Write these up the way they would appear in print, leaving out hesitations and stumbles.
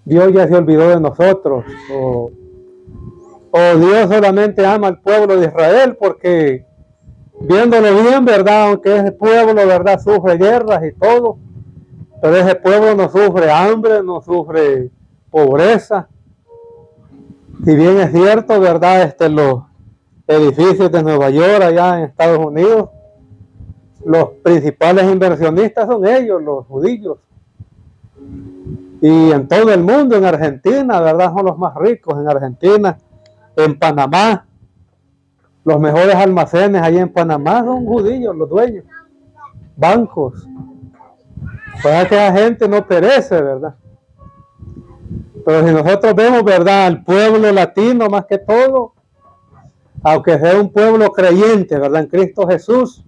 Dios ya se olvidó de nosotros, o Dios solamente ama al pueblo de Israel, porque viéndolo bien, ¿verdad? Aunque ese pueblo, ¿verdad?, sufre guerras y todo, pero ese pueblo no sufre hambre, no sufre pobreza. Si bien es cierto, ¿verdad?, los edificios de Nueva York, allá en Estados Unidos, los principales inversionistas son ellos, los judíos. Y en todo el mundo, en Argentina, ¿verdad?, son los más ricos. En Argentina, en Panamá, los mejores almacenes allá en Panamá son judíos, los dueños, bancos. Para que la gente no perece, ¿verdad? Pero si nosotros vemos, ¿verdad?, al pueblo latino más que todo, aunque sea un pueblo creyente, ¿verdad?, en Cristo Jesús,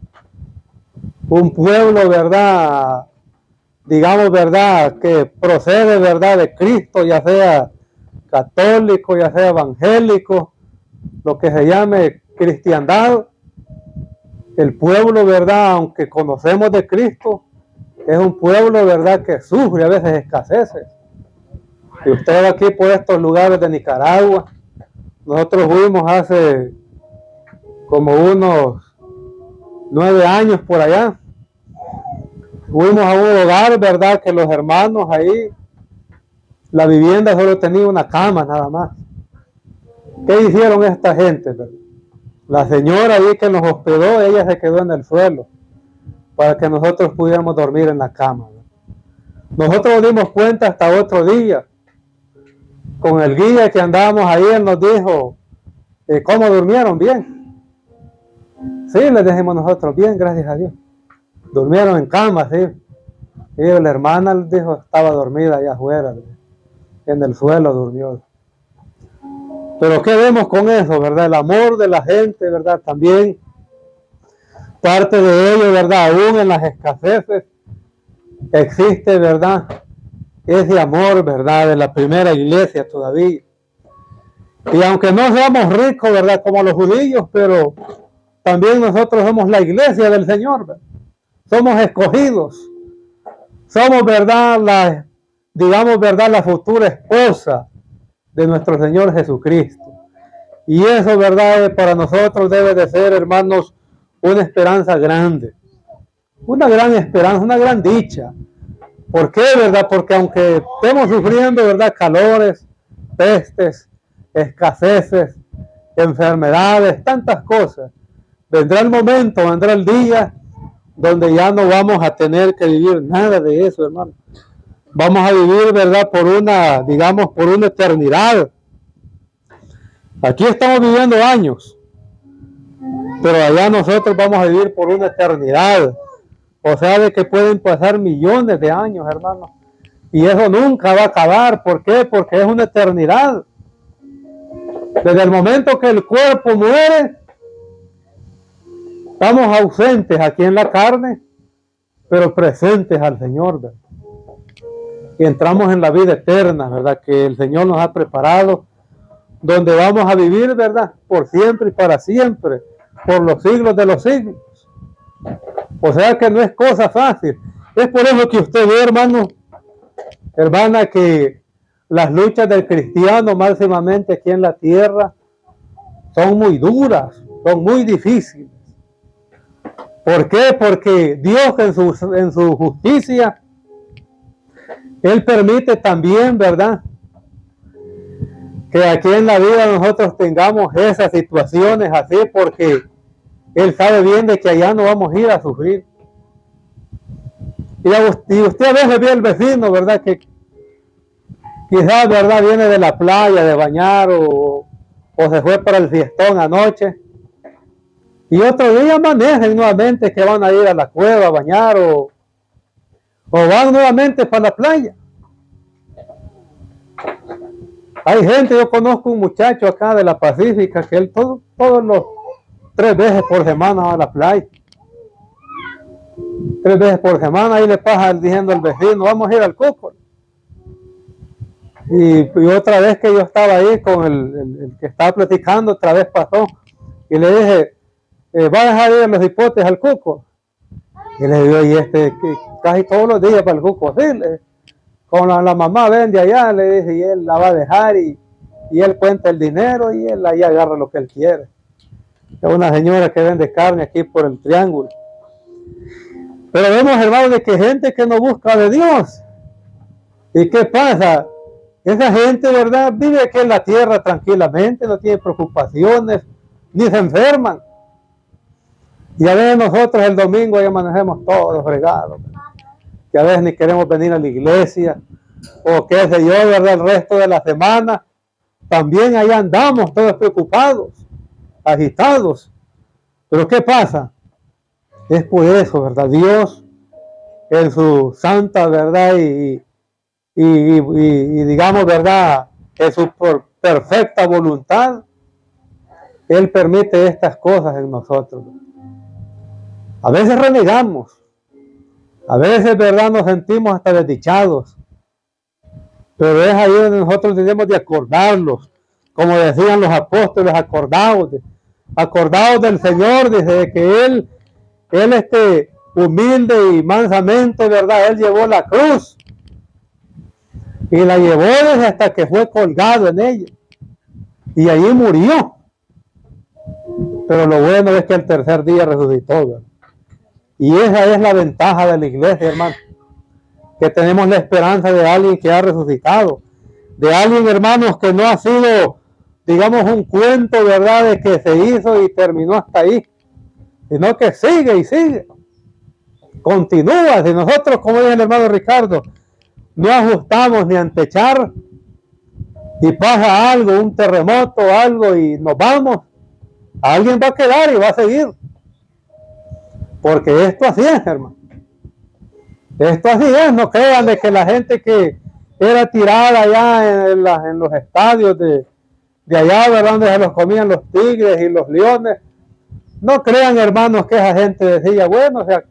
un pueblo, ¿verdad?, digamos, ¿verdad?, que procede, ¿verdad?, de Cristo, ya sea católico, ya sea evangélico, lo que se llame cristiandad. El pueblo, ¿verdad?, aunque conocemos de Cristo, es un pueblo, ¿verdad?, que sufre a veces escaseces. Y usted va aquí por estos lugares de Nicaragua. Nosotros fuimos hace como unos 9 años por allá. Fuimos a un hogar, ¿verdad?, que los hermanos ahí, la vivienda solo tenía una cama nada más. ¿Qué hicieron esta gente, verdad? La señora ahí que nos hospedó, ella se quedó en el suelo para que nosotros pudiéramos dormir en la cama. Nosotros nos dimos cuenta hasta otro día. Con el guía que andábamos ahí, él nos dijo, ¿cómo durmieron? Bien. Sí, les dijimos nosotros, bien, gracias a Dios. Durmieron en cama, sí. Y la hermana les dijo, estaba dormida allá afuera, en el suelo durmió. Pero ¿qué vemos con eso, verdad? El amor de la gente, ¿verdad? También parte de ello, ¿verdad? Aún en las escaseces existe, ¿verdad?, ese amor, ¿verdad?, de la primera iglesia todavía. Y aunque no seamos ricos, ¿verdad?, como los judíos, pero también nosotros somos la iglesia del Señor, ¿verdad? Somos escogidos. Somos, ¿verdad?, digamos, ¿verdad?, la futura esposa de nuestro Señor Jesucristo. Y eso, ¿verdad?, para nosotros debe de ser, hermanos, una esperanza grande. Una gran esperanza, una gran dicha. ¿Por qué, verdad? Porque aunque estemos sufriendo, ¿verdad?, calores, pestes, escaseces, enfermedades, tantas cosas, vendrá el momento, vendrá el día donde ya no vamos a tener que vivir nada de eso, hermano. Vamos a vivir, ¿verdad?, por una, digamos, por una eternidad. Aquí estamos viviendo años, pero allá nosotros vamos a vivir por una eternidad. O sea, de que pueden pasar millones de años, hermano. Y eso nunca va a acabar. ¿Por qué? Porque es una eternidad. Desde el momento que el cuerpo muere, estamos ausentes aquí en la carne, pero presentes al Señor, ¿verdad? Y entramos en la vida eterna, ¿verdad?, que el Señor nos ha preparado, donde vamos a vivir, ¿verdad?, por siempre y para siempre, por los siglos de los siglos. O sea que no es cosa fácil. Es por eso que usted ve, hermano, hermana, que las luchas del cristiano máximamente aquí en la tierra son muy duras, son muy difíciles. ¿Por qué? Porque Dios en su justicia, Él permite también, ¿verdad?, que aquí en la vida nosotros tengamos esas situaciones así, porque Él sabe bien de que allá no vamos a ir a sufrir. Y usted a veces ve al vecino, ¿verdad?, que quizás, ¿verdad?, viene de la playa de bañar o se fue para el fiestón anoche. Y otro día manejen nuevamente que van a ir a la cueva a bañar o van nuevamente para la playa. Hay gente, yo conozco un muchacho acá de la Pacífica que él todos los 3 veces por semana va a la playa. 3 veces por semana ahí le pasa diciendo al vecino, vamos a ir al Cuco. Y otra vez que yo estaba ahí con el que estaba platicando, otra vez pasó y le dije, ¿va a dejar ir a los hipotes al Cuco? Y le digo, y casi todos los días para el Cuco, sí, con la mamá vende allá, le dije, y él la va a dejar y él cuenta el dinero y él ahí agarra lo que él quiere. Es una señora que vende carne aquí por el Triángulo. Pero vemos, hermanos, de que gente que no busca de Dios. ¿Y qué pasa? Esa gente, ¿verdad? Vive aquí en la tierra tranquilamente, no tiene preocupaciones, ni se enferman. Y a veces nosotros el domingo ya amanecemos todos fregados. Que a veces ni queremos venir a la iglesia, o qué sé yo, ¿verdad? El resto de la semana, también ahí andamos todos preocupados, agitados. Pero ¿qué pasa? Es por eso, ¿verdad? Dios, en su santa verdad y digamos, ¿verdad? En su perfecta voluntad, Él permite estas cosas en nosotros. A veces renegamos, a veces, ¿verdad? Nos sentimos hasta desdichados, pero es ahí donde nosotros tenemos de acordarlos, como decían los apóstoles, acordados del Señor, desde que Él humilde y mansamente, ¿verdad? Él llevó la cruz y la llevó desde hasta que fue colgado en ella y allí murió. Pero lo bueno es que el tercer día resucitó, ¿verdad? Y esa es la ventaja de la iglesia, hermano, que tenemos la esperanza de alguien que ha resucitado, de alguien, hermanos, que no ha sido, digamos, un cuento, ¿verdad?, de que se hizo y terminó hasta ahí, sino que sigue y sigue, continúa. Si nosotros, como dice el hermano Ricardo, no ajustamos ni a empechar y pasa algo, un terremoto, algo y nos vamos, alguien va a quedar y va a seguir. Porque esto así es, hermano. Esto así es, no crean de que la gente que era tirada allá en los estadios de allá, ¿verdad?, donde se los comían los tigres y los leones, no crean, hermanos, que esa gente decía, bueno, o sea,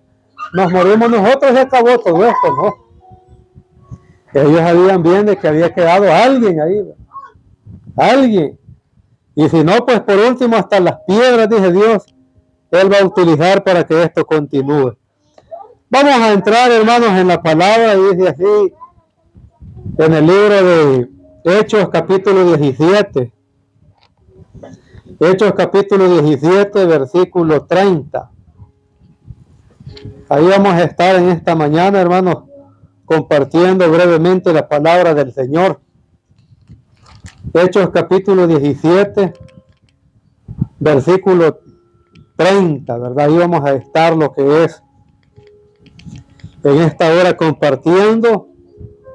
nos morimos nosotros y acabó todo esto, ¿no? Ellos sabían bien de que había quedado alguien ahí, ¿verdad? Alguien. Y si no, pues por último, hasta las piedras, dice Dios, Él va a utilizar para que esto continúe. Vamos a entrar, hermanos, en la palabra, y dice así, en el libro de Hechos, capítulo 17. Hechos, capítulo 17, versículo 30. Ahí vamos a estar en esta mañana, hermanos, compartiendo brevemente la palabra del Señor. Hechos, capítulo 17, versículo 30, ¿verdad? Ahí vamos a estar lo que es en esta hora compartiendo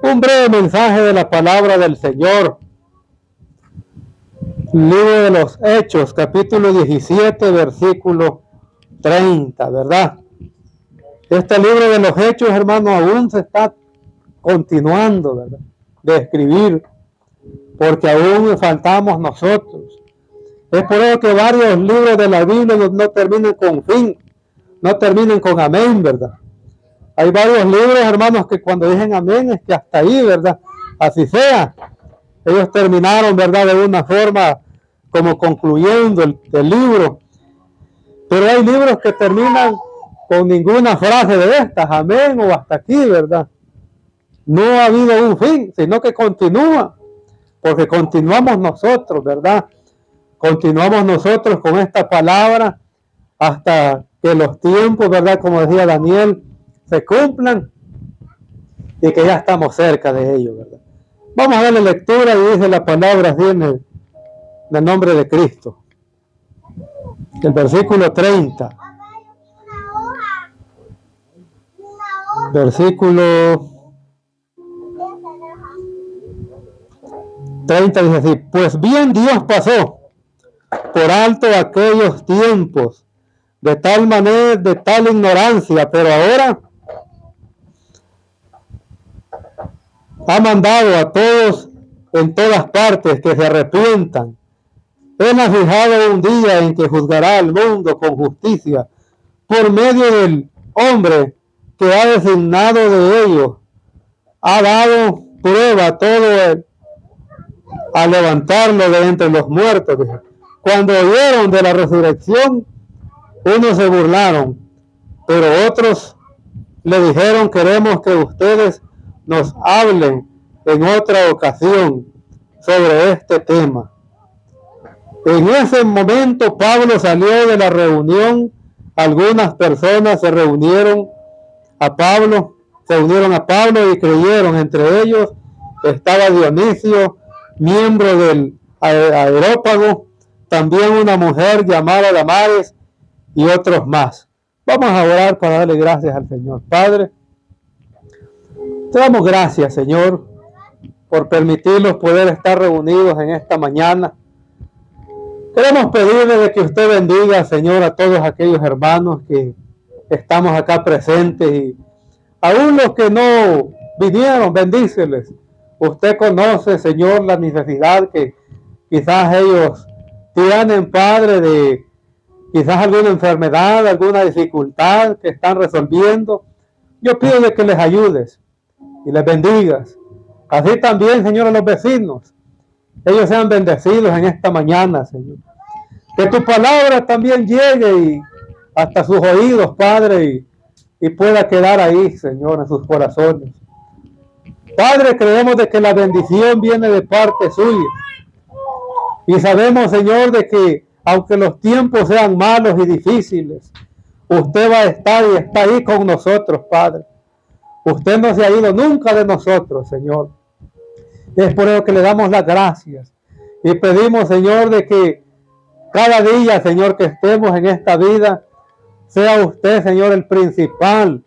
un breve mensaje de la palabra del Señor. Libro de los Hechos, capítulo 17, versículo 30, ¿verdad? Este libro de los Hechos, hermano, aún se está continuando, ¿verdad?, de escribir, porque aún faltamos nosotros. Es por eso que varios libros de la Biblia no terminan con fin, no terminan con amén, ¿verdad? Hay varios libros, hermanos, que cuando dicen amén es que hasta ahí, ¿verdad? Así sea. Ellos terminaron, ¿verdad?, de una forma como concluyendo el libro. Pero hay libros que terminan con ninguna frase de estas, amén o hasta aquí, ¿verdad? No ha habido un fin, sino que continúa, porque continuamos nosotros, ¿verdad? Continuamos nosotros con esta palabra hasta que los tiempos, ¿verdad?, como decía Daniel, se cumplan y que ya estamos cerca de ello, ¿verdad? Vamos a darle lectura y dice la palabra así en el nombre de Cristo. El versículo 30. Versículo 30 dice así: pues bien Dios pasó por alto aquellos tiempos de tal manera, de tal ignorancia, pero ahora ha mandado a todos en todas partes que se arrepientan. Él ha fijado un día en que juzgará al mundo con justicia por medio del hombre que ha designado de ellos. Ha dado prueba a todo a levantarlo de entre los muertos. Cuando oyeron de la resurrección, unos se burlaron, pero otros le dijeron: queremos que ustedes nos hablen en otra ocasión sobre este tema. En ese momento Pablo salió de la reunión. Algunas personas se unieron a Pablo y creyeron. Entre ellos estaba Dionisio, miembro del Areópago, también una mujer llamada Damaris y otros más. Vamos a orar para darle gracias al Señor. Padre, te damos gracias, Señor, por permitirnos poder estar reunidos en esta mañana. Queremos pedirle de que usted bendiga, Señor, a todos aquellos hermanos que estamos acá presentes, y aún los que no vinieron, bendíceles. Usted conoce, Señor, la necesidad que quizás ellos tienen, Padre, de quizás alguna enfermedad, alguna dificultad que están resolviendo. Yo pido de que les ayudes y les bendigas. Así también, Señor, a los vecinos. Ellos sean bendecidos en esta mañana, Señor. Que tu palabra también llegue y hasta sus oídos, Padre, y pueda quedar ahí, Señor, en sus corazones. Padre, creemos de que la bendición viene de parte suya. Y sabemos, Señor, de que aunque los tiempos sean malos y difíciles, usted va a estar y está ahí con nosotros, Padre. Usted no se ha ido nunca de nosotros, Señor. Es por eso que le damos las gracias. Y pedimos, Señor, de que cada día, Señor, que estemos en esta vida, sea usted, Señor, el principal.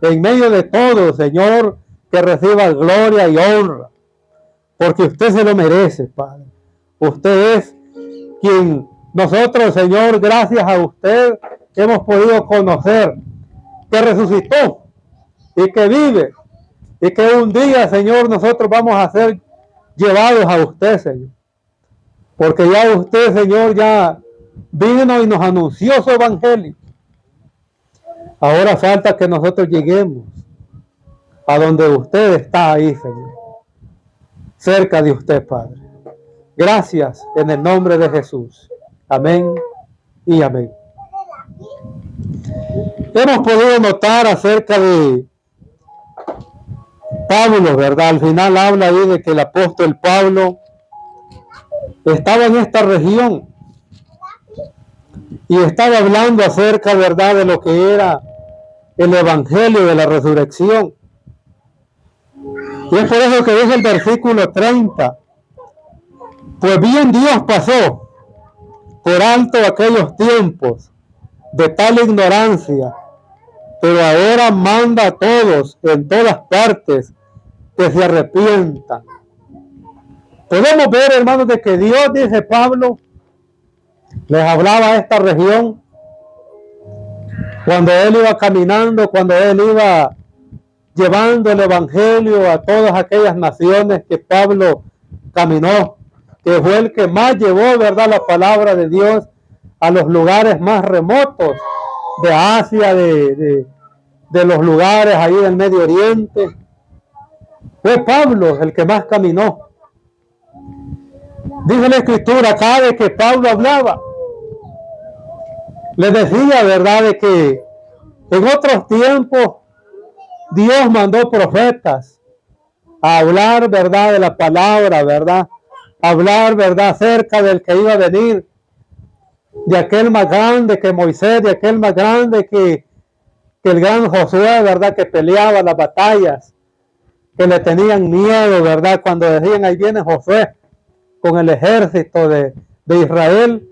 En medio de todo, Señor, que reciba gloria y honra. Porque usted se lo merece, Padre. Usted es quien nosotros, Señor, gracias a usted, hemos podido conocer que resucitó y que vive. Y que un día, Señor, nosotros vamos a ser llevados a usted, Señor. Porque ya usted, Señor, ya vino y nos anunció su evangelio. Ahora falta que nosotros lleguemos a donde usted está ahí, Señor. Cerca de usted, Padre. Gracias en el nombre de Jesús. Amén y amén. Hemos podido notar acerca de Pablo, ¿verdad? Al final habla ahí de que el apóstol Pablo estaba en esta región y estaba hablando acerca, ¿verdad?, de lo que era el evangelio de la resurrección. Y es por eso que dice el versículo 30: pues bien Dios pasó por alto aquellos tiempos de tal ignorancia, pero ahora manda a todos en todas partes que se arrepientan. Podemos ver, hermanos, de que Dios, dice Pablo, les hablaba a esta región cuando él iba caminando, cuando él iba llevando el evangelio a todas aquellas naciones que Pablo caminó, que fue el que más llevó, ¿verdad?, la palabra de Dios a los lugares más remotos de Asia, de los lugares ahí del Medio Oriente. Fue Pablo el que más caminó. Dice la Escritura acá de que Pablo hablaba. Les decía, ¿verdad?, de que en otros tiempos Dios mandó profetas a hablar, ¿verdad?, de la palabra, ¿verdad?, hablar, ¿verdad?, acerca del que iba a venir, de aquel más grande que Moisés, de aquel más grande que el gran Josué, ¿verdad?, que peleaba las batallas, que le tenían miedo, ¿verdad?, cuando decían: ahí viene Josué con el ejército de Israel.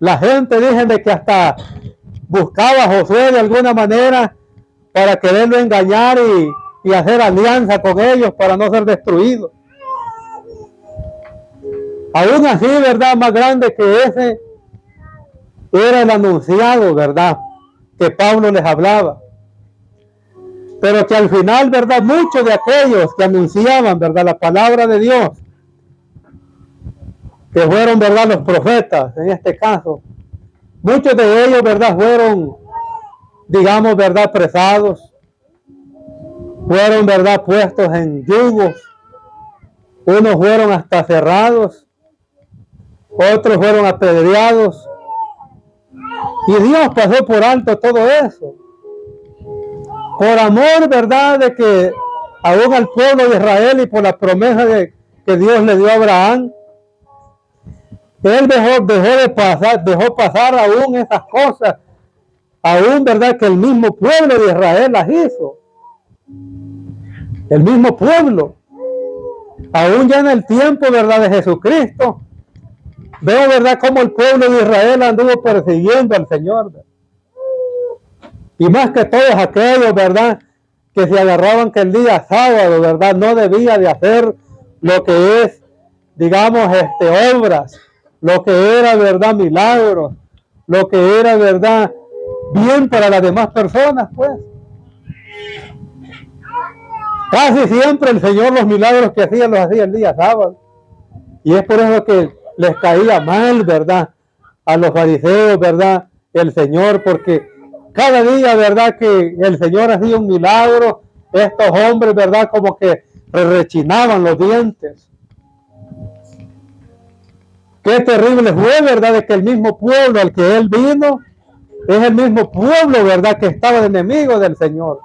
La gente dice de que hasta buscaba a Josué de alguna manera para quererlo engañar y hacer alianza con ellos para no ser destruido. Aún así, ¿verdad?, más grande que ese, era el anunciado, ¿verdad?, que Pablo les hablaba. Pero que al final, ¿verdad?, muchos de aquellos que anunciaban, ¿verdad?, la palabra de Dios, que fueron, ¿verdad?, los profetas, en este caso, muchos de ellos, ¿verdad?, fueron, digamos, ¿verdad?, apresados, fueron, ¿verdad?, puestos en yugos, unos fueron hasta cerrados, otros fueron apedreados, y Dios pasó por alto todo eso, por amor, ¿verdad?, de que aún al pueblo de Israel y por la promesa que Dios le dio a Abraham, Él dejó pasar aún esas cosas, aún, ¿verdad?, que el mismo pueblo de Israel las hizo. El mismo pueblo, aún ya en el tiempo, ¿verdad?, de Jesucristo, veo, ¿verdad?, cómo el pueblo de Israel anduvo persiguiendo al Señor. Y más que todos aquellos, ¿verdad?, que se agarraban que el día sábado, ¿verdad?, no debía de hacer lo que es, digamos, obras, lo que era, ¿verdad?, milagros, lo que era, ¿verdad?, bien para las demás personas, pues. Casi siempre el Señor los milagros que hacía los hacía el día sábado. Y es por eso que les caía mal, ¿verdad?, a los fariseos, ¿verdad?, el Señor, porque cada día, ¿verdad?, que el Señor hacía un milagro, estos hombres, ¿verdad?, como que rechinaban los dientes. Qué terrible fue, ¿verdad?, de que el mismo pueblo al que Él vino es el mismo pueblo, ¿verdad?, que estaba de enemigo del Señor.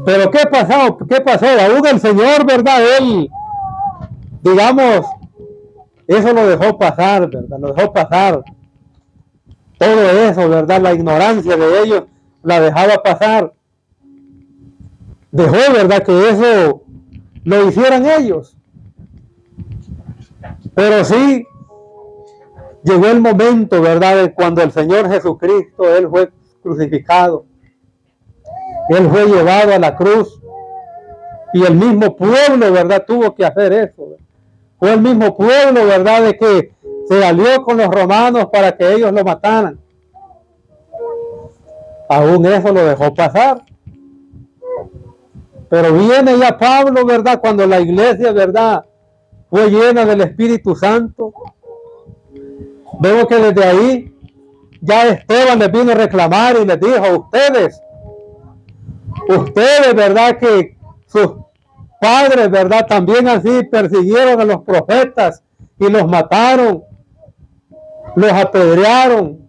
Pero ¿qué pasó? ¿Qué pasó? Aún el Señor, ¿verdad?, Él, digamos, eso lo dejó pasar, ¿verdad? Lo dejó pasar. Todo eso, ¿verdad? La ignorancia de ellos la dejaba pasar. Dejó, ¿verdad?, que eso lo hicieran ellos. Pero sí, llegó el momento, ¿verdad?, de cuando el Señor Jesucristo, Él fue crucificado. Él fue llevado a la cruz. Y el mismo pueblo, ¿verdad?, tuvo que hacer eso. Fue el mismo pueblo, ¿verdad?, de que se alió con los romanos para que ellos lo mataran. Aún eso lo dejó pasar. Pero viene ya Pablo, ¿verdad?, cuando la iglesia, ¿verdad?, fue llena del Espíritu Santo. Vemos que desde ahí ya Esteban les vino a reclamar y les dijo: ustedes, ¿verdad?, que sus padres, ¿verdad?, también así persiguieron a los profetas y los mataron, los apedrearon,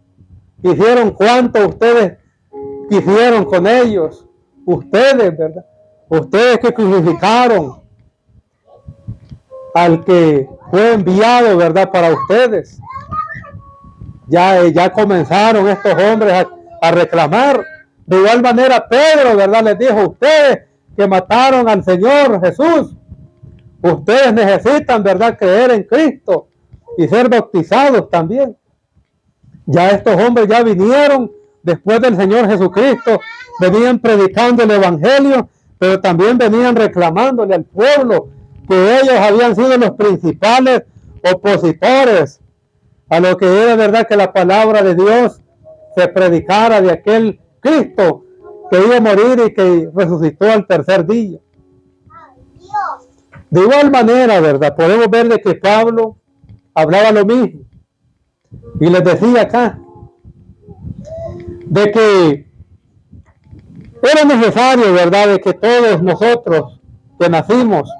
hicieron cuanto ustedes quisieron con ellos. Ustedes, ¿verdad?, ustedes que crucificaron al que fue enviado, ¿verdad?, para ustedes. Ya comenzaron estos hombres a reclamar. De igual manera Pedro, ¿verdad?, les dijo: ustedes que mataron al Señor Jesús, ustedes necesitan, ¿verdad?, creer en Cristo y ser bautizados también. Ya estos hombres ya vinieron después del Señor Jesucristo, venían predicando el Evangelio, pero también venían reclamándole al pueblo que ellos habían sido los principales opositores a lo que era, ¿verdad?, que la palabra de Dios se predicara de aquel Cristo que iba a morir y que resucitó al tercer día. De igual manera, ¿verdad?, podemos ver de que Pablo hablaba lo mismo y les decía acá de que era necesario, ¿verdad?, de que todos nosotros que nacimos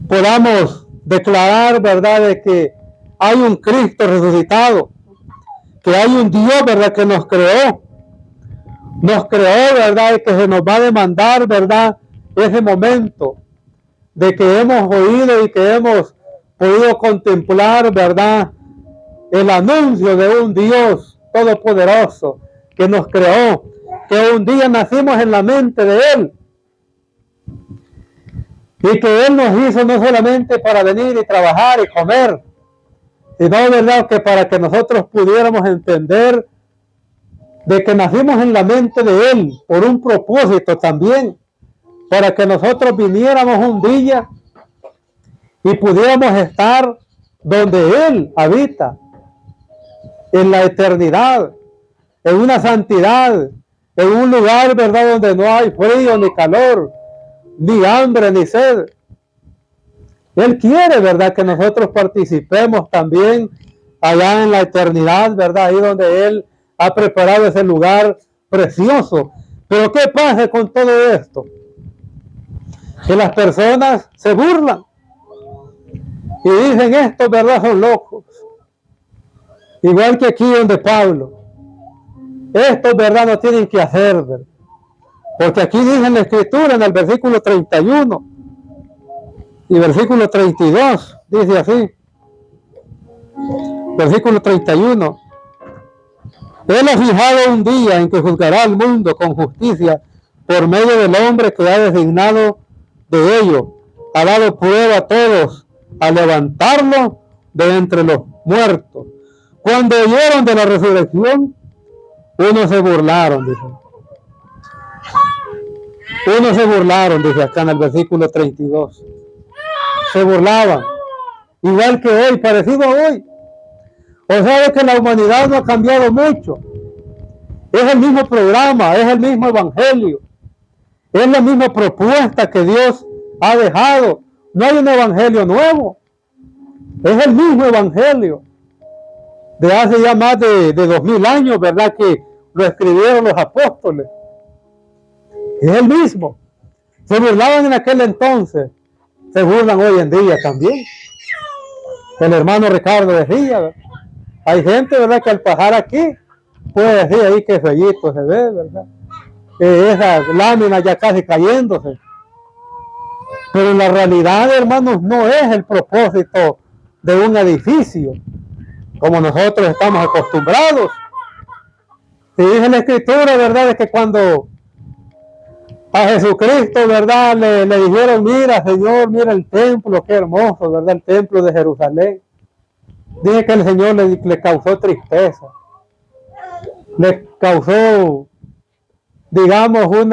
podamos declarar, ¿verdad?, de que hay un Cristo resucitado, que hay un Dios, ¿verdad?, que nos creó, ¿verdad?, y que se nos va a demandar, ¿verdad?, ese momento de que hemos oído y que hemos podido contemplar, ¿verdad?, el anuncio de un Dios todopoderoso que nos creó, que un día nacimos en la mente de Él y que Él nos hizo no solamente para venir y trabajar y comer, sino, ¿verdad?, que para que nosotros pudiéramos entender de que nacimos en la mente de Él por un propósito también, para que nosotros viniéramos un día y pudiéramos estar donde Él habita, en la eternidad, en una santidad, en un lugar, ¿verdad?, donde no hay frío ni calor, ni hambre ni sed. Él quiere, ¿verdad?, que nosotros participemos también allá en la eternidad, ¿verdad?, ahí donde Él ha preparado ese lugar precioso. Pero ¿qué pasa con todo esto? Que las personas se burlan y dicen, estos, ¿verdad?, son locos. Igual que aquí donde Pablo. Estos, ¿verdad?, no tienen que hacer, ¿verdad? Porque aquí dice en la Escritura, en el versículo 31 y versículo 32, dice así. Versículo 31. Él ha fijado un día en que juzgará al mundo con justicia por medio del hombre que ha designado de ello. Ha dado prueba a todos a levantarlo de entre los muertos. Cuando oyeron de la resurrección, unos se burlaron, dice. Unos se burlaron, dice acá en el versículo 32. Se burlaban. Igual que hoy, parecido a hoy. O sea, que la humanidad no ha cambiado mucho. Es el mismo programa, es el mismo evangelio. Es la misma propuesta que Dios ha dejado. No hay un evangelio nuevo. Es el mismo evangelio. De hace ya más de 2000 años, ¿verdad?, que lo escribieron los apóstoles. Es el mismo. Se burlaban en aquel entonces. Se burlan hoy en día también. El hermano Ricardo decía, ¿verdad? Hay gente, ¿verdad?, que al pasar aquí puede decir ahí que fellito se ve, ¿verdad? Esas láminas ya casi cayéndose. Pero en la realidad, hermanos, no es el propósito de un edificio como nosotros estamos acostumbrados. Y dice la Escritura, ¿verdad?, es que cuando a Jesucristo, ¿verdad?, le dijeron, mira, Señor, mira el templo, qué hermoso, ¿verdad?, el templo de Jerusalén. Dice que el Señor le causó tristeza. Le causó, digamos, un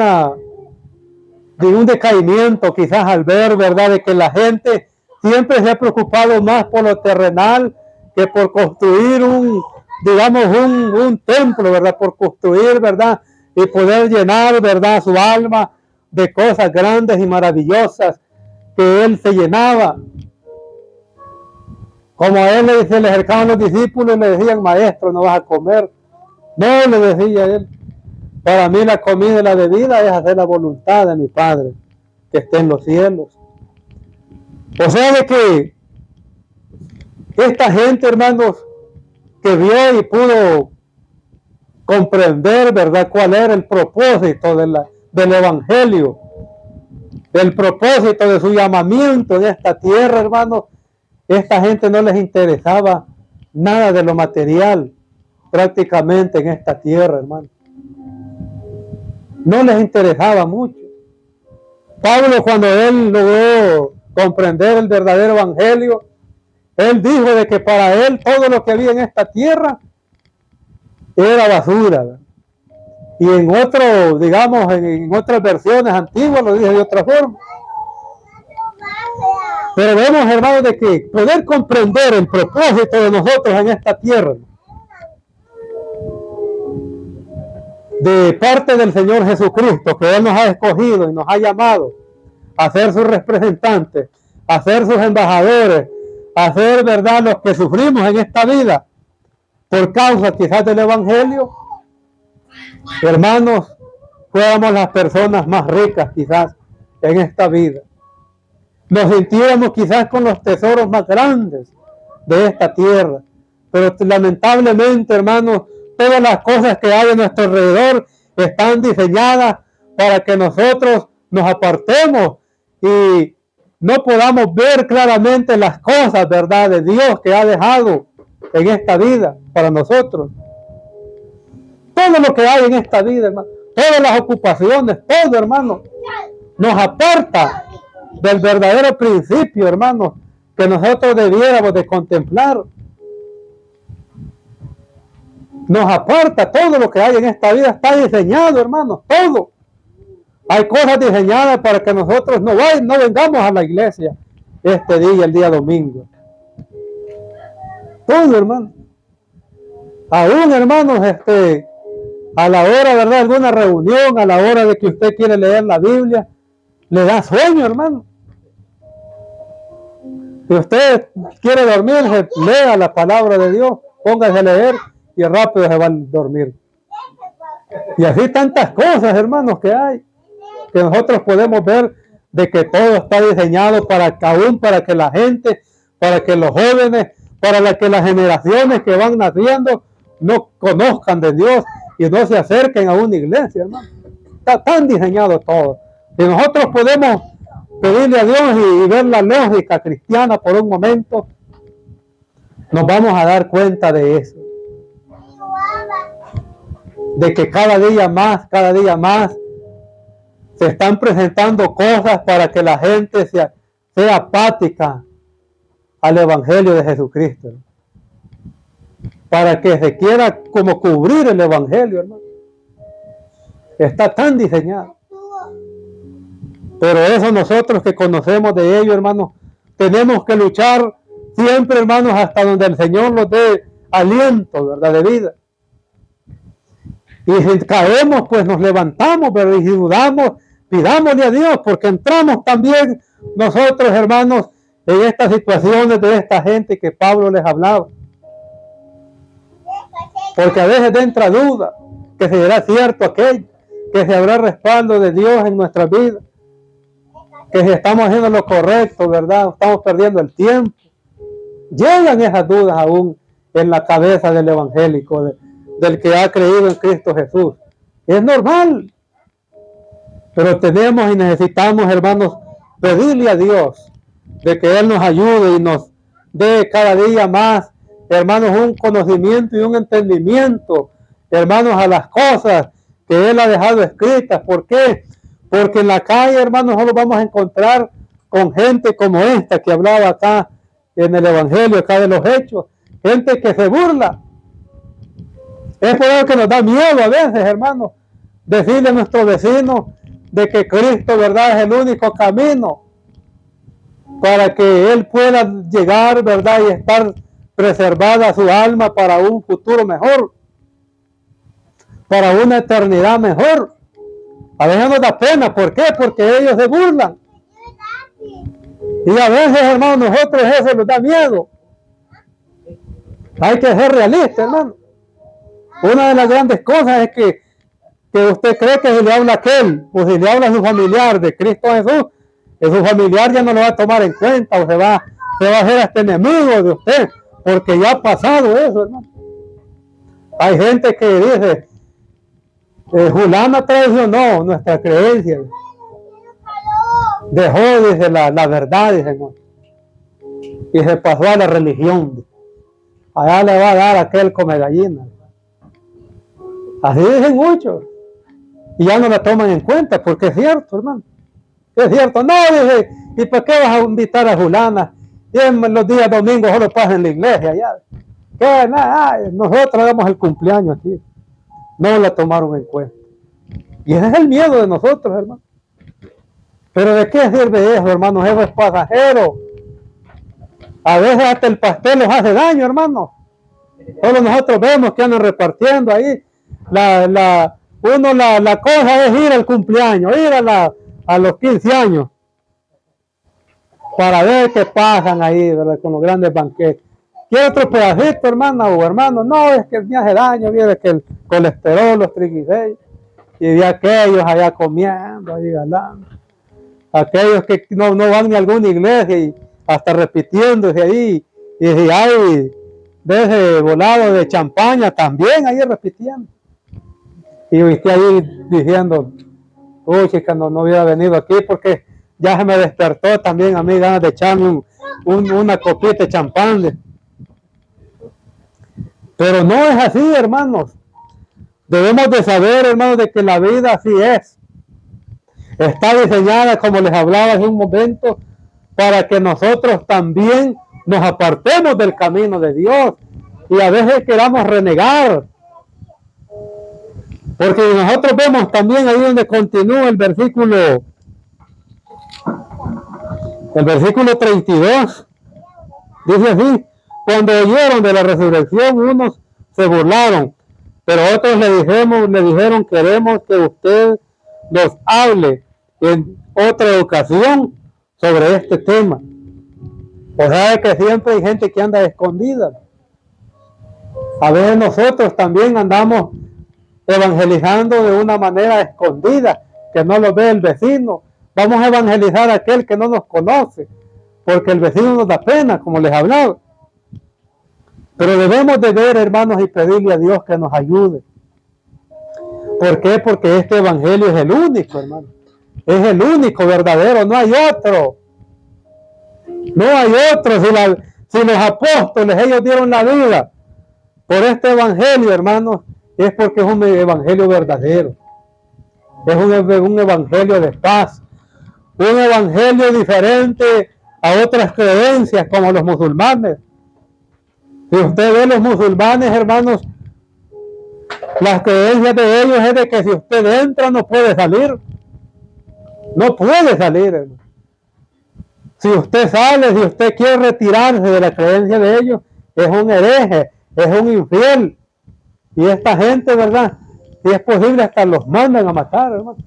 decaimiento quizás al ver, ¿verdad?, de que la gente siempre se ha preocupado más por lo terrenal que por construir un templo, ¿verdad?, por construir, ¿verdad?, y poder llenar, ¿verdad?, su alma de cosas grandes y maravillosas que él se llenaba. Como a él se le acercaban los discípulos y le decían, maestro, no vas a comer. No, le decía él, para mí la comida y la bebida es hacer la voluntad de mi Padre que esté en los cielos. O sea de que esta gente, hermanos, que vio y pudo comprender, ¿verdad?, cuál era el propósito del evangelio, el propósito de su llamamiento en esta tierra, hermanos. Esta gente no les interesaba nada de lo material prácticamente en esta tierra, hermano. No les interesaba mucho. Pablo, cuando él logró comprender el verdadero evangelio, él dijo de que para él todo lo que había en esta tierra era basura, ¿verdad? Y en otro, digamos, en otras versiones antiguas lo dice de otra forma. Pero vemos, hermanos, de que poder comprender el propósito de nosotros en esta tierra, de parte del Señor Jesucristo, que Él nos ha escogido y nos ha llamado a ser sus representantes, a ser sus embajadores, a ser, ¿verdad?, los que sufrimos en esta vida por causa quizás del evangelio. Hermanos, fuéramos las personas más ricas quizás en esta vida. Nos sintiéramos quizás con los tesoros más grandes de esta tierra. Pero lamentablemente, hermanos, todas las cosas que hay a nuestro alrededor están diseñadas para que nosotros nos apartemos y no podamos ver claramente las cosas, ¿verdad?, de Dios que ha dejado en esta vida para nosotros. Todo lo que hay en esta vida, hermano, todas las ocupaciones, todo, hermano, nos aparta del verdadero principio, hermano, que nosotros debiéramos de contemplar. Nos aparta. Todo lo que hay en esta vida está diseñado, hermano, todo. Hay cosas diseñadas para que nosotros no vengamos a la iglesia este día, el día domingo. Todo, hermano. Aún, hermanos, a la hora, ¿verdad? Alguna reunión, a la hora de que usted quiere leer la Biblia, le da sueño, hermano. Si usted quiere dormir, lea la palabra de Dios, póngase a leer y rápido se va a dormir. Y así tantas cosas, hermanos, que hay, que nosotros podemos ver de que todo está diseñado aún para que la gente, para que los jóvenes, para que las generaciones que van naciendo no conozcan de Dios y no se acerquen a una iglesia, hermano. Está tan diseñado todo. Y nosotros podemos pedirle a Dios y ver la lógica cristiana por un momento, nos vamos a dar cuenta de eso. De que cada día más se están presentando cosas para que la gente sea apática al Evangelio de Jesucristo. Para que se quiera como cubrir el Evangelio, hermano. Está tan diseñado. Pero eso nosotros que conocemos de ello, hermanos, tenemos que luchar siempre, hermanos, hasta donde el Señor nos dé aliento, ¿verdad? De vida. Y si caemos, pues nos levantamos, ¿verdad? Y si dudamos, pidámosle a Dios, porque entramos también nosotros, hermanos, en estas situaciones de esta gente que Pablo les hablaba. Porque a veces entra duda, que será cierto aquello, que se habrá respaldo de Dios en nuestra vida, que si estamos haciendo lo correcto, ¿verdad? Estamos perdiendo el tiempo. Llegan esas dudas aún en la cabeza del evangélico, del que ha creído en Cristo Jesús. Es normal. Pero tenemos y necesitamos, hermanos, pedirle a Dios de que Él nos ayude y nos dé cada día más, hermanos, un conocimiento y un entendimiento, hermanos, a las cosas que Él ha dejado escritas. ¿Por qué? Porque en la calle, hermanos, solo vamos a encontrar con gente como esta que hablaba acá en el Evangelio, acá de los Hechos, gente que se burla. Es por eso que nos da miedo a veces, hermanos, decirle a nuestro vecino de que Cristo, ¿verdad?, es el único camino para que Él pueda llegar, ¿verdad?, y estar preservada su alma para un futuro mejor, para una eternidad mejor. A veces nos da pena. ¿Por qué? Porque ellos se burlan. Y a veces, hermanos, nosotros eso nos da miedo. Hay que ser realistas, hermano. Una de las grandes cosas es que usted cree que si le habla a aquel, o si le habla a su familiar de Cristo Jesús, que su familiar ya no lo va a tomar en cuenta, o se va a hacer hasta enemigo de usted, porque ya ha pasado eso, hermano. Hay gente que dice, Fulana traicionó nuestra creencia, dejó, dice, la verdad, dice, hermano, y se pasó a la religión. Allá le va a dar aquel come gallina. Así dicen muchos. Y ya no la toman en cuenta, porque es cierto, hermano. Es cierto. No, dice, ¿y por qué vas a invitar a Fulana? Y en los días domingos solo pasa en la iglesia allá. ¿Qué? Nada, nosotros damos el cumpleaños aquí. No la tomaron en cuenta. Y ese es el miedo de nosotros, hermano. Pero ¿de qué sirve eso, hermano? Eso es pasajero. A veces hasta el pastel nos hace daño, hermano. Solo nosotros vemos que andan repartiendo ahí. La cosa es ir al cumpleaños, ir a los 15 años, para ver qué pasan ahí, ¿verdad?, con los grandes banquetes. ¿Quiere otro pedacito, hermana o hermano? No, es que me hace daño, mire que el colesterol, los triglicéridos, y de aquellos allá comiendo, ahí galando. Aquellos que no van ni a alguna iglesia y hasta repitiéndose ahí, y si hay de ese volado de champaña también ahí repitiendo. Y usted ahí diciendo, uy, chica, no hubiera venido aquí porque ya se me despertó también a mí ganas de echarme una copita de champán. Pero no es así, hermanos. Debemos de saber, hermanos, de que la vida así es. Está diseñada, como les hablaba hace un momento, para que nosotros también nos apartemos del camino de Dios y a veces queramos renegar. Porque nosotros vemos también ahí donde continúa el versículo 32, dice así: cuando oyeron de la resurrección, unos se burlaron. Pero otros le dijeron, queremos que usted nos hable en otra ocasión sobre este tema. O sea que siempre hay gente que anda escondida. A veces nosotros también andamos evangelizando de una manera escondida, que no lo ve el vecino. Vamos a evangelizar a aquel que no nos conoce, porque el vecino nos da pena, como les hablaba. Pero debemos de ver, hermanos, y pedirle a Dios que nos ayude. ¿Por qué? Porque este evangelio es el único, hermano. Es el único verdadero, no hay otro. No hay otro. Si los apóstoles, ellos dieron la vida por este evangelio, hermanos, es porque es un evangelio verdadero. Es un evangelio de paz. Un evangelio diferente a otras creencias como los musulmanes. Si usted ve los musulmanes, hermanos, las creencias de ellos es de que si usted entra no puede salir. No puede salir, hermano. Si usted sale, si usted quiere retirarse de la creencia de ellos, es un hereje, es un infiel. Y esta gente, ¿verdad? Si es posible, hasta los mandan a matar, hermano.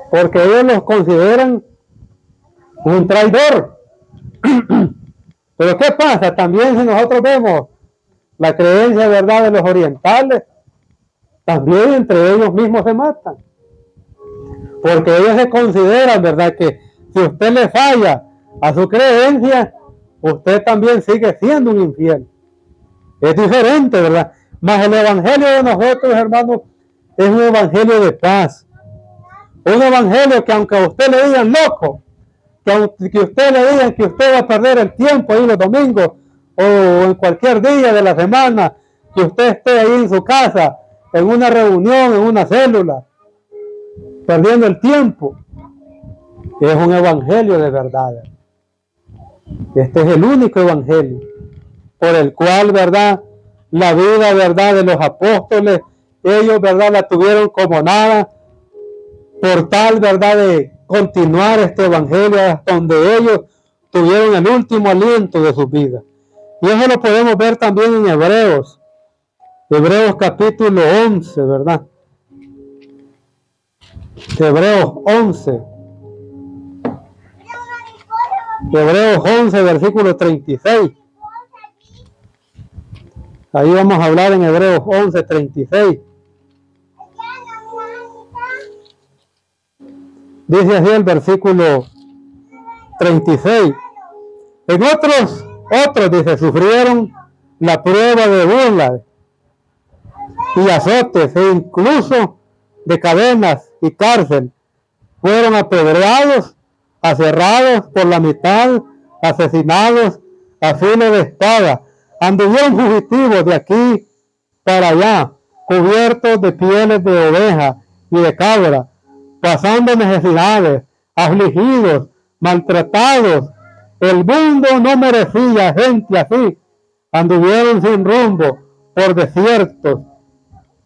Porque ellos los consideran un traidor. Pero ¿qué pasa? También si nosotros vemos la creencia, ¿verdad?, de los orientales, también entre ellos mismos se matan. Porque ellos se consideran, ¿verdad?, que si usted le falla a su creencia, usted también sigue siendo un infiel. Es diferente, ¿verdad? Mas el evangelio de nosotros, hermanos, es un evangelio de paz. Un evangelio que aunque a usted le digan loco, que usted le digan que usted va a perder el tiempo ahí los domingos o en cualquier día de la semana, que usted esté ahí en su casa, en una reunión, en una célula, perdiendo el tiempo, es un evangelio de verdad. Este es el único evangelio por el cual, ¿verdad?, la vida, ¿verdad?, de los apóstoles, ellos, ¿verdad?, la tuvieron como nada, por tal, ¿verdad?, de continuar este evangelio hasta donde ellos tuvieron el último aliento de su vida. Y eso lo podemos ver también en Hebreos capítulo 11, ¿verdad? Hebreos 11. Hebreos 11, versículo 36. Ahí vamos a hablar en Hebreos 11, 36. Dice así el versículo 36. En otros dice, sufrieron la prueba de burla y azotes e incluso de cadenas y cárcel. Fueron apedreados, aserrados por la mitad, asesinados a filo de espada. Anduvieron fugitivos de aquí para allá, cubiertos de pieles de oveja y de cabra, pasando necesidades, afligidos, maltratados. El mundo no merecía gente así. Anduvieron sin rumbo por desiertos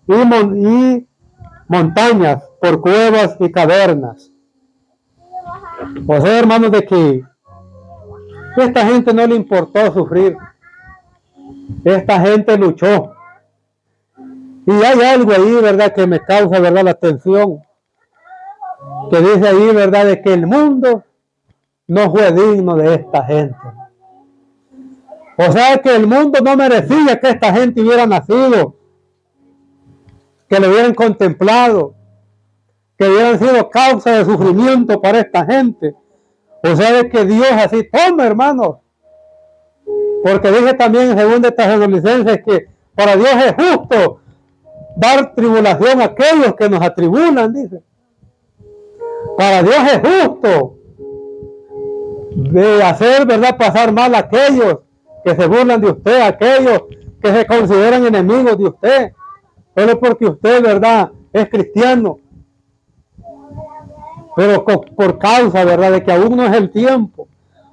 y montañas, por cuevas y cavernas. O sea, hermanos, de que esta gente no le importó sufrir. Esta gente luchó. Y hay algo ahí, ¿verdad?, que me causa, ¿verdad?, la atención. Que dice ahí, ¿verdad?, de que el mundo no fue digno de esta gente. O sea, que el mundo no merecía que esta gente hubiera nacido, que lo hubieran contemplado, que hubieran sido causa de sufrimiento para esta gente. O sea, de que Dios así toma, hermanos. Porque dice también en 2 Tesalonicenses que para Dios es justo dar tribulación a aquellos que nos atribulan, dice. Para Dios es justo de hacer, ¿verdad?, pasar mal a aquellos que se burlan de usted, a aquellos que se consideran enemigos de usted, solo porque usted, ¿verdad?, es cristiano. Pero por causa, ¿verdad?, de que aún no es el tiempo,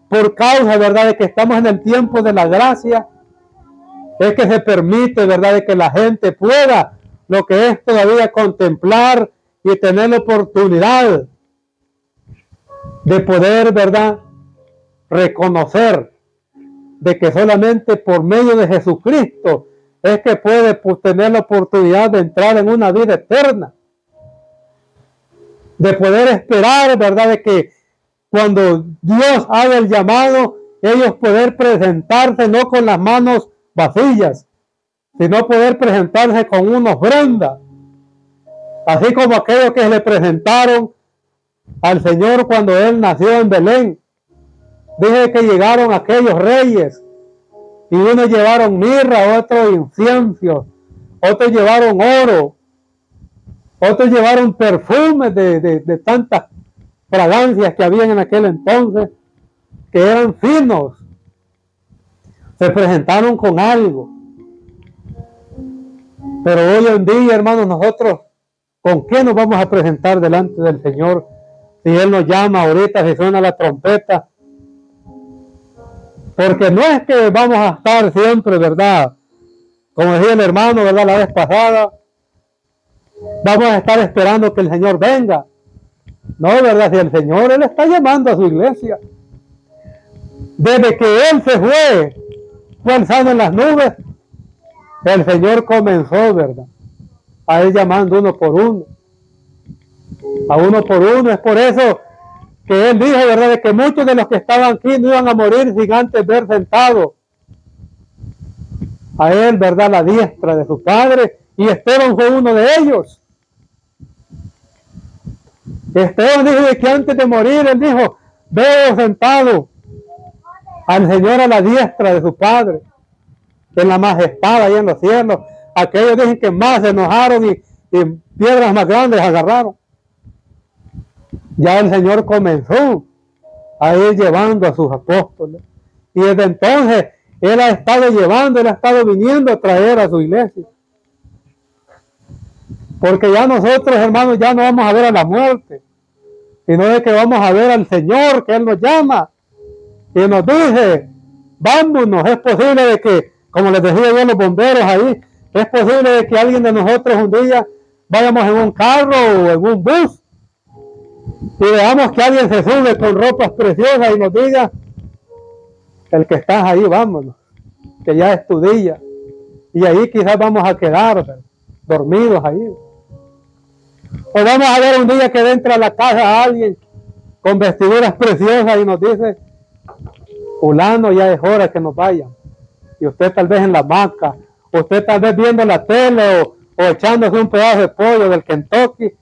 por causa, ¿verdad?, de que estamos en el tiempo de la gracia, es que se permite, ¿verdad?, de que la gente pueda lo que es todavía contemplar y tener la oportunidad de poder, ¿verdad?, reconocer de que solamente por medio de Jesucristo es que puede tener la oportunidad de entrar en una vida eterna, de poder esperar, ¿verdad? De que cuando Dios haga el llamado, ellos poder presentarse no con las manos vacías, sino poder presentarse con una ofrenda, así como aquellos que le presentaron al Señor cuando Él nació en Belén. Dice que llegaron aquellos reyes y unos llevaron mirra, otros incienso, otros llevaron oro, otros llevaron perfumes de tantas fragancias que habían en aquel entonces, que eran finos. Se presentaron con algo. Pero hoy en día, hermanos, nosotros, ¿con qué nos vamos a presentar delante del Señor? Si Él nos llama ahorita, si suena la trompeta. Porque no es que vamos a estar siempre, ¿verdad? Como decía el hermano, ¿verdad? La vez pasada, vamos a estar esperando que el Señor venga. No, ¿verdad? Si el Señor, Él está llamando a su iglesia. Desde que Él se fue alzado en las nubes, el Señor comenzó, ¿verdad? A ir llamando uno por uno. A uno por uno. Es por eso que Él dijo, ¿verdad? De que muchos de los que estaban aquí no iban a morir sin antes ver sentado a Él, ¿verdad? La diestra de su Padre. Y Esteban fue uno de ellos. Esteban dijo que antes de morir, él dijo, veo sentado al Señor a la diestra de su Padre, en la majestad ahí en los cielos. Aquellos dicen que más se enojaron y piedras más grandes agarraron. Ya el Señor comenzó a ir llevando a sus apóstoles. Y desde entonces Él ha estado llevando, Él ha estado viniendo a traer a su iglesia. Porque ya nosotros, hermanos, ya no vamos a ver a la muerte, sino de que vamos a ver al Señor, que Él nos llama y nos dice, vámonos. Es posible de que, como les decía yo a los bomberos ahí, es posible de que alguien de nosotros un día vayamos en un carro o en un bus y veamos que alguien se sube con ropas preciosas y nos diga, el que estás ahí, vámonos, que ya es tu día. Y ahí quizás vamos a quedar dormidos ahí. O vamos a ver un día que entra a la casa a alguien con vestiduras preciosas y nos dice, fulano, ya es hora que nos vayan. Y usted tal vez en la hamaca, usted tal vez viendo la tele o echándose un pedazo de pollo del Kentucky.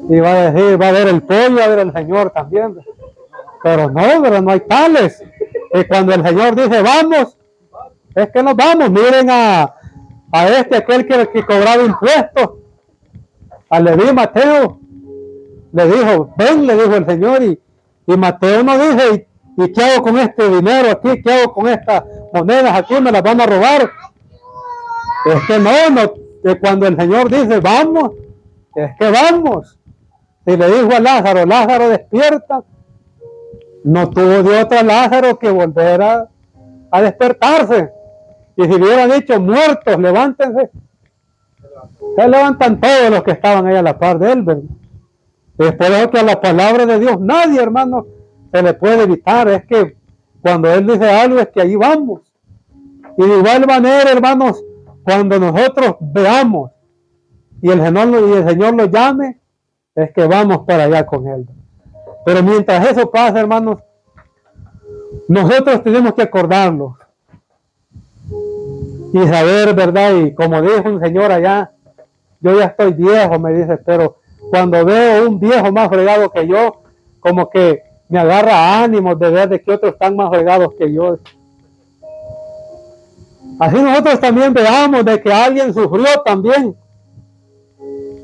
Y va a decir, va a ver el pollo, va a ver el Señor también. Pero no hay tales. Y cuando el Señor dice, vamos, es que nos vamos. Miren a aquel que cobraba impuestos, a Leví Mateo, le dijo, ven, le dijo el Señor, y Mateo no dice, ¿y qué hago con este dinero aquí? ¿Qué hago con estas monedas aquí? ¿Me las van a robar? Es que no, cuando el Señor dice, vamos, es que vamos. Si le dijo a Lázaro, Lázaro despierta, no tuvo de otro Lázaro que volver a despertarse. Y si le hubieran dicho, muertos, levántense, se levantan todos los que estaban ahí a la par de él, ¿verdad? Es por eso que a la palabra de Dios nadie, hermano, se le puede evitar. Es que cuando Él dice algo es que ahí vamos. Y de igual manera, hermanos, cuando nosotros veamos y el Señor nos llame, es que vamos para allá con Él. Pero mientras eso pasa, hermanos, nosotros tenemos que acordarnos y saber, ¿verdad? Y como dijo un señor allá, yo ya estoy viejo, me dice, pero cuando veo un viejo más fregado que yo, como que me agarra ánimos de ver de que otros están más fregados que yo. Así nosotros también veamos de que alguien sufrió también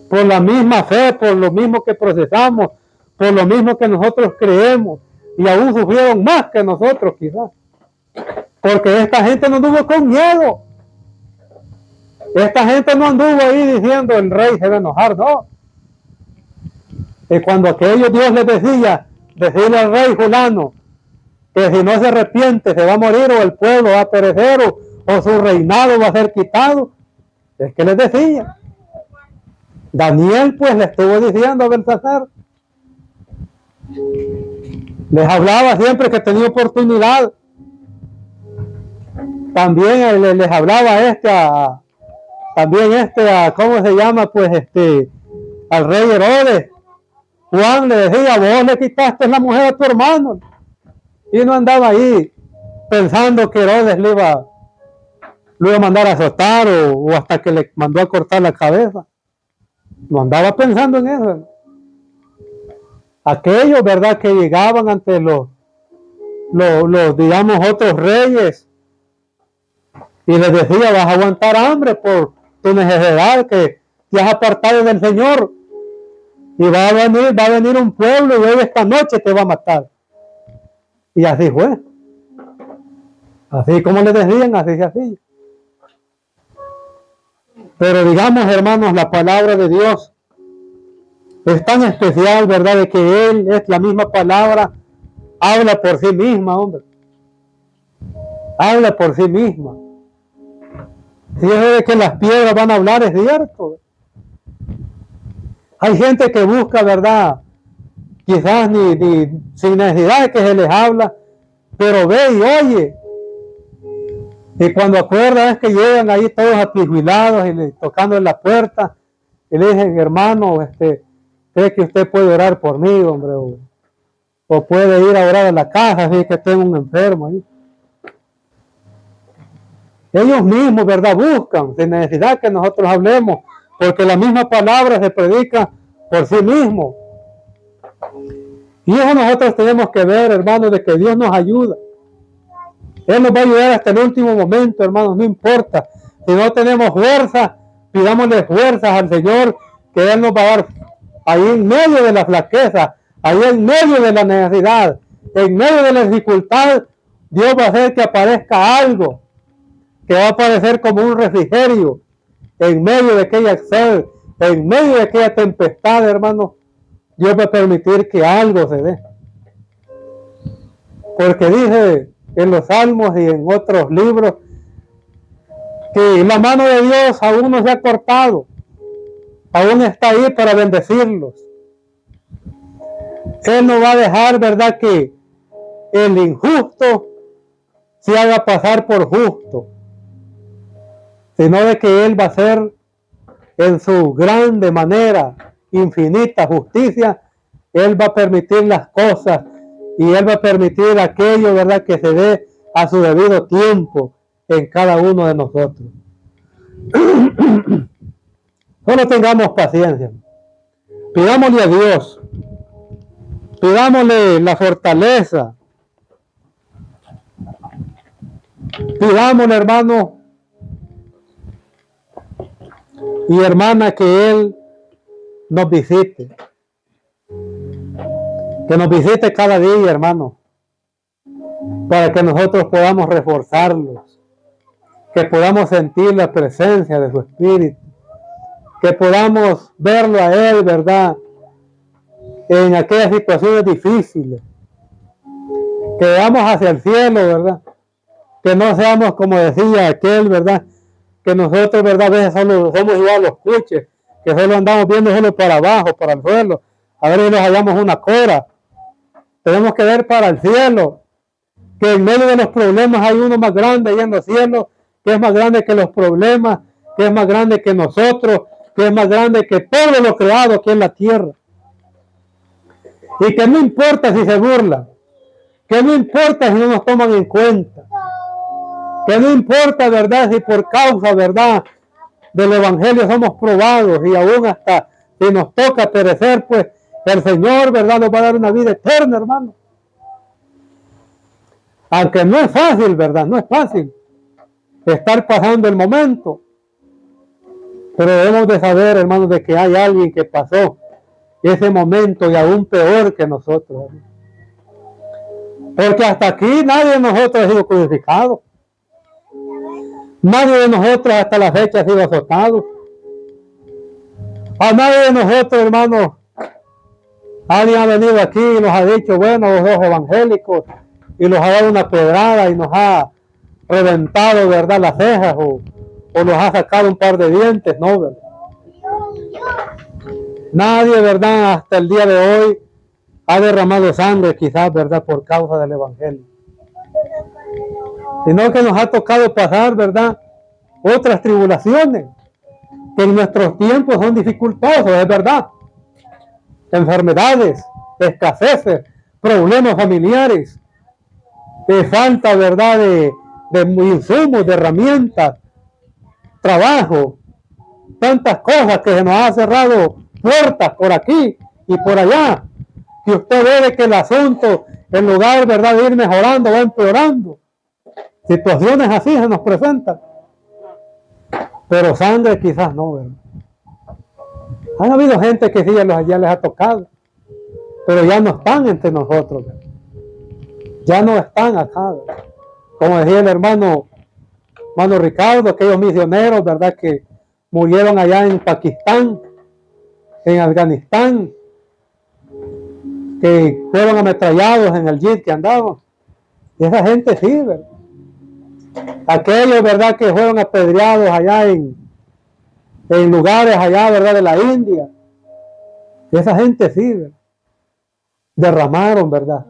por la misma fe, por lo mismo que procesamos, por lo mismo que nosotros creemos, y aún sufrieron más que nosotros quizás, porque esta gente no anduvo con miedo. Esta gente no anduvo ahí diciendo el rey se va a enojar, no. Y cuando aquellos Dios les decía, decirle al rey fulano, que si no se arrepiente se va a morir o el pueblo va a perecer o su reinado va a ser quitado, es que les decía. Daniel pues le estuvo diciendo a Belsasar, les hablaba siempre que tenía oportunidad. También les hablaba ¿cómo se llama? Pues al rey Herodes. Juan le decía, vos le quitaste la mujer a tu hermano. Y no andaba ahí pensando que Herodes lo iba a mandar a azotar o hasta que le mandó a cortar la cabeza. No andaba pensando en eso. Aquellos, ¿verdad? Que llegaban ante los digamos, otros reyes y les decía, vas a aguantar hambre por tu necesidad, que te has apartado del Señor y va a venir un pueblo y hoy esta noche te va a matar. Y así fue. Así como les decían, así se hacía. Pero digamos, hermanos, la palabra de Dios es tan especial, ¿verdad? De que Él es la misma palabra, habla por sí misma, hombre. Habla por sí misma. Si eso de que las piedras van a hablar es cierto. Hay gente que busca, ¿verdad? Quizás ni sin necesidad de que se les habla, pero ve y oye. Y cuando acuerdan es que llegan ahí todos apijuilados y tocando en la puerta y le dicen, hermano, cree que usted puede orar por mí, hombre, o puede ir a orar a la casa, así que tengo un enfermo ahí. Ellos mismos, ¿verdad? Buscan, sin necesidad que nosotros hablemos, porque la misma palabra se predica por sí mismo. Y eso nosotros tenemos que ver, hermanos, de que Dios nos ayuda. Él nos va a ayudar hasta el último momento, hermanos, no importa. Si no tenemos fuerza, pidámosle fuerzas al Señor, que Él nos va a dar ahí en medio de la flaqueza, ahí en medio de la necesidad, en medio de la dificultad. Dios va a hacer que aparezca algo, que va a aparecer como un refrigerio, en medio de aquella sed, en medio de aquella tempestad, hermanos. Dios va a permitir que algo se dé. Porque dice en los Salmos y en otros libros que la mano de Dios aún no se ha cortado, aún está ahí para bendecirlos. Él no va a dejar, ¿verdad?, que el injusto se haga pasar por justo, sino de que Él va a hacer en su grande manera, infinita justicia. Él va a permitir las cosas y Él va a permitir aquello, ¿verdad?, que se dé a su debido tiempo en cada uno de nosotros. Solo tengamos paciencia. Pidámosle a Dios. Pidámosle la fortaleza. Pidámosle, hermano y hermana, que Él nos visite. Que nos visite cada día, hermano, para que nosotros podamos reforzarlos, que podamos sentir la presencia de su Espíritu, que podamos verlo a Él, ¿verdad?, en aquellas situaciones difíciles, que veamos hacia el cielo, ¿verdad?, que no seamos como decía aquel, ¿verdad?, que nosotros, ¿verdad?, a veces solo somos igual los cuches, que solo andamos viendo solo para abajo, para el suelo, a ver si nos hallamos una cora. Tenemos que ver para el cielo, que en medio de los problemas hay uno más grande ahí en los cielos, que es más grande que los problemas, que es más grande que nosotros, que es más grande que todo lo creado aquí en la tierra. Y que no importa si se burlan, que no importa si no nos toman en cuenta, que no importa, ¿verdad?, si por causa, ¿verdad?, del Evangelio somos probados y aún hasta si nos toca perecer, pues el Señor, ¿verdad?, nos va a dar una vida eterna, hermano. Aunque no es fácil, ¿verdad? No es fácil estar pasando el momento. Pero debemos de saber, hermanos, de que hay alguien que pasó ese momento y aún peor que nosotros. Porque hasta aquí nadie de nosotros ha sido crucificado. Nadie de nosotros hasta la fecha ha sido azotado. A nadie de nosotros, hermanos, alguien ha venido aquí y nos ha dicho, bueno, los dos evangélicos, y nos ha dado una pedrada y nos ha reventado, ¿verdad?, las cejas o nos ha sacado un par de dientes, no, ¿verdad? Nadie, ¿verdad?, hasta el día de hoy ha derramado sangre, quizás, ¿verdad?, por causa del Evangelio. sino que nos ha tocado pasar, ¿verdad?, otras tribulaciones, que en nuestros tiempos son dificultosos, es verdad. Enfermedades, escaseces, problemas familiares, falta, ¿verdad?, de insumos, de herramientas, trabajo, tantas cosas que se nos ha cerrado puertas por aquí y por allá. Y usted ve que el asunto, en lugar, ¿verdad?, de ir mejorando, va empeorando. Situaciones así se nos presentan. Pero sangre quizás no, ¿verdad? Han habido gente que sí ya les ha tocado, pero ya no están entre nosotros, ¿verdad? Ya no están acá, ¿verdad? Como decía el hermano Ricardo, aquellos misioneros, ¿verdad?, que murieron allá en Pakistán, en Afganistán, que fueron ametrallados en el jeep que andaban. Y esa gente sí, ¿verdad? Aquellos, ¿verdad?, que fueron apedreados allá en lugares allá, ¿verdad?, de la India. Y esa gente sí, ¿verdad?, derramaron, ¿verdad?,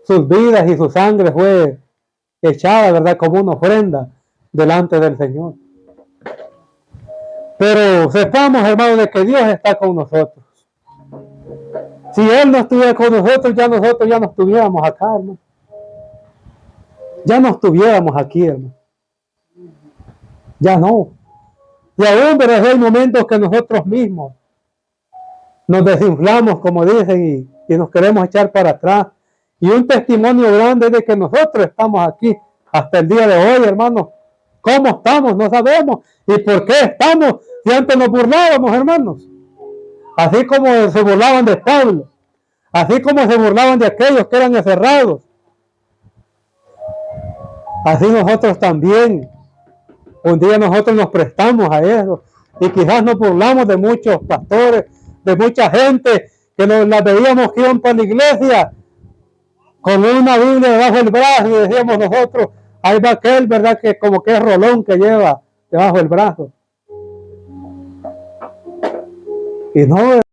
sus vidas y su sangre fue echada, ¿verdad?, como una ofrenda delante del Señor. Pero sepamos, hermanos, de que Dios está con nosotros. Si Él no estuviera con nosotros ya no estuviéramos acá, hermano. Ya no estuviéramos aquí, hermano. Ya no. Y aún, pero hay momentos que nosotros mismos nos desinflamos, como dicen, y nos queremos echar para atrás. Y un testimonio grande de que nosotros estamos aquí hasta el día de hoy, hermanos. ¿Cómo estamos? No sabemos. ¿Y por qué estamos? Si antes nos burlábamos, hermanos. Así como se burlaban de Pablo. Así como se burlaban de aquellos que eran encerrados. Así nosotros también. Un día nosotros nos prestamos a eso. Y quizás nos burlamos de muchos pastores, de mucha gente que nos la veíamos que iban para la iglesia con una Biblia debajo del brazo y decíamos nosotros, ahí va aquel, ¿verdad?, que como que es rolón que lleva debajo del brazo. Y no,